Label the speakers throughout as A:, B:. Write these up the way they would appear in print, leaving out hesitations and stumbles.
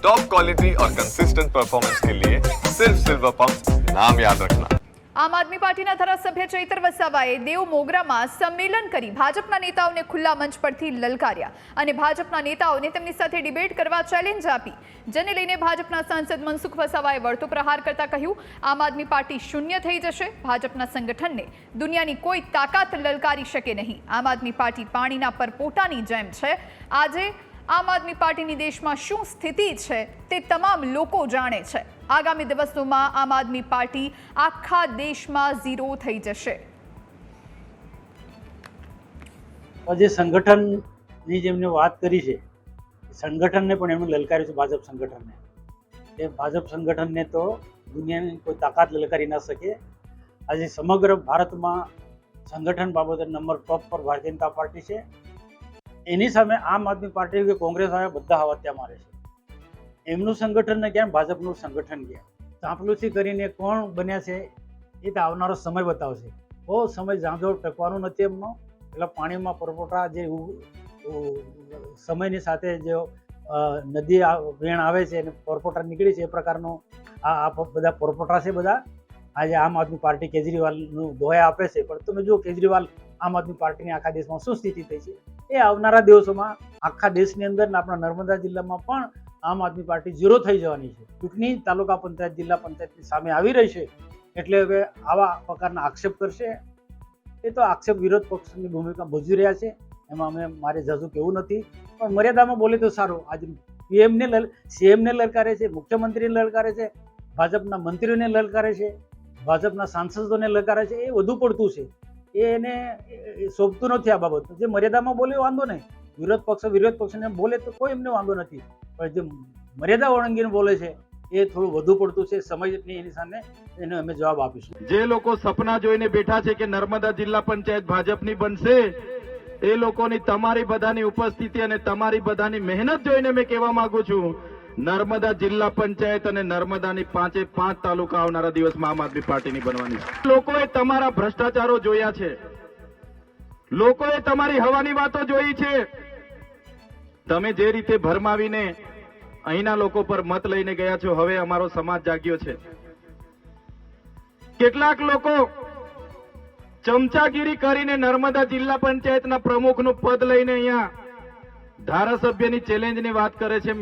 A: Top quality और consistent performance के लिए सिर्फ सिल्वर पंप नाम याद रखना।
B: આમ આદમી પાર્ટીના ધારાસભ્ય ચૈતર વસાવાએ દેવ મોગરામાં સંમેલન કરી ભાજપના નેતાઓને ખુલ્લા મંચ પરથી લલકાર્યા અને ભાજપના નેતાઓને તેમની સાથે ડિબેટ કરવા ચેલેન્જ આપી, જેને લઈને ભાજપના સાંસદ મનસુખ વસાવાએ વળતો પ્રહાર કરતા કહ્યું, આમ આદમી પાર્ટી શૂન્ય થઈ જશે, ભાજપના સંગઠનને દુનિયાની કોઈ તાકાત લલકારી શકે નહીં। આમ આદમી પાર્ટી પાણીના પરપોટાની જેમ છે। આજે આમ આદમી પાર્ટીની દેશમાં શું સ્થિતિ છે તે તમામ લોકો જાણે છે। આગામી દિવસોમાં આમ આદમી પાર્ટી આખા દેશમાં ઝીરો થઈ જશે।
C: જે સંગઠનની જેમને વાત કરી છે, સંગઠનને પણ એમણે લલકાર્યું છે, ભાજપ સંગઠનને। એ ભાજપ સંગઠનને તો દુનિયાની કોઈ તાકાત લલકારી ન શકે। આજે સમગ્ર ભારતમાં સંગઠન બાબતે નંબર ટોપ પર ભારતીય જનતા પાર્ટી છે। એની સામે આમ આદમી પાર્ટી કે કોંગ્રેસ આવે બધા હવાત્યા મારે છે। એમનું સંગઠન ને ક્યાં, ભાજપનું સંગઠન ક્યાં? ચાંપલુસી કરીને કોણ બન્યા છે એ તો આવનારો સમય બતાવશે। બહુ સમય ઝાંઝો ટકવાનો નથી એમનો। પેલા પાણીમાં પરપોટા જે સમયની સાથે જે નદી વેણ આવે છે અને પરપોટા નીકળે છે, એ પ્રકારનું આ બધા પરપોટા છે બધા। આજે આમ આદમી પાર્ટી કેજરીવાલનું દોહા આપે છે, પણ તમે જુઓ કેજરીવાલ આમ આદમી પાર્ટીની આખા દેશમાં શું સ્થિતિ થઈ છે। એ આવનારા દિવસોમાં આખા દેશની અંદર ને આપણા નર્મદા જિલ્લામાં પણ આમ આદમી પાર્ટી ઝીરો થઈ જવાની છે। ચૂંટણી તાલુકા પંચાયત, જિલ્લા પંચાયતની સામે આવી રહી છે, એટલે હવે આવા પ્રકારના આક્ષેપ કરશે। એ તો આક્ષેપ વિરોધ પક્ષની ભૂમિકા ભજવી રહ્યા છે, એમાં અમે મારે ઝાઝું કહેવું નથી, પણ મર્યાદામાં બોલે તો સારું। આજે સીએમને લલકારે છે, મુખ્યમંત્રીને લલકારે છે, ભાજપના મંત્રીઓને લલકારે છે, ભાજપના સાંસદોને લલકારે છે, એ વધુ પડતું છે। એને શોભતું નથી આ બાબત। જે મર્યાદામાં બોલે વાંધો નહીં, વિરોધ પક્ષને બોલે તો કોઈ એમને વાંધો નથી, પણ જે મર્યાદા ઓળંગીને બોલે છે એ થોડું વધુ પડતું છે। સમયની એની સામે એને અમે જવાબ આપીશું।
D: જે લોકો સપના જોઈને બેઠા છે કે નર્મદા જિલ્લા પંચાયત ભાજપની બનશે, એ લોકોની તમારી બધાની ઉપસ્થિતિ અને તમારી બધાની મહેનત જોઈને મેં કહેવા માંગુ છું, નર્મદા જિલ્લા પંચાયત અને નર્મદાની 5 તાલુકા આવનારા દિવસમાં આમ આદમી પાર્ટીની બનવાની છે। લોકોએ તમારા ભ્રષ્ટાચારો જોયા છે, લોકોએ તમારી હવાની વાતો જોઈ છે। તમે જે રીતે ભરમાવીને અહીંના લોકો પર મત લઈને ગયા છો, હવે અમારો સમાજ જાગ્યો છે। કેટલાક લોકો ચમચાગીરી કરીને નર્મદા જિલ્લા પંચાયતના પ્રમુખનું પદ લઈને અહીંયા ધારાસભ્યની ચેલેન્જની વાત કરે છે,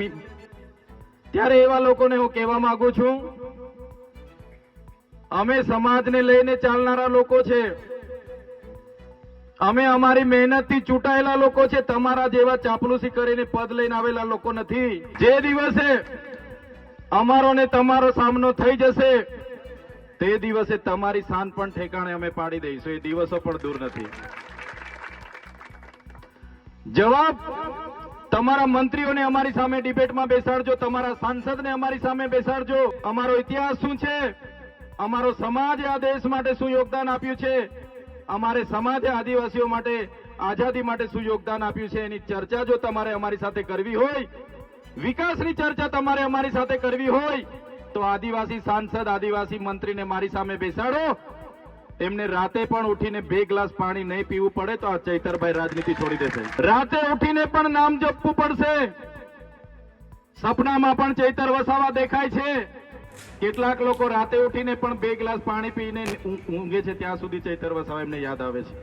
D: ત્યારે એવા લોકોને હું કહેવા માંગુ છું, અમે સમાજને લઈને ચાલનારા લોકો છે, અમે અમારી મહેનતથી ચૂંટાયેલા લોકો છે, તમારા જેવા ચાપલુસી કરીને પદ લઈને આવેલા લોકો નથી। જે દિવસે અમારો ને તમારો સામનો થઈ જશે, તે દિવસે તમારી શાન પણ ઠેકાણે અમે પાડી દઈશું। એ દિવસો પણ દૂર નથી। જવાબ તમારા મંત્રીઓને અમારી સામે ડિબેટમાં બેસાડજો, તમારા સાંસદને અમારી સામે બેસાડજો। અમારો ઇતિહાસ શું છે, અમારો સમાજે આ દેશ માટે શું યોગદાન આપ્યું છે, અમારે સમાજે આદિવાસીઓ માટે આઝાદી માટે શું યોગદાન આપ્યું છે, એની ચર્ચા જો તમારે અમારી સાથે કરવી હોય, વિકાસની ચર્ચા તમારે અમારી સાથે કરવી હોય, તો આદિવાસી સાંસદ, આદિવાસી મંત્રીને મારી સામે બેસાડો। એમને રાતે પણ ઉઠીને 2 ગ્લાસ પાણી નહીં પીવું પડે તો આ ચૈતરભાઈ રાજનીતિ છોડી દેશે। રાતે ઉઠીને પણ નામ જપવું પડશે। સપનામાં પણ ચૈતર વસાવા દેખાય છે। કેટલાક લોકો રાતે ઉઠીને પણ 2 ગ્લાસ પાણી પીને ઊંઘે છે, ત્યાં સુધી ચૈતર વસાવા એમને યાદ આવે છે।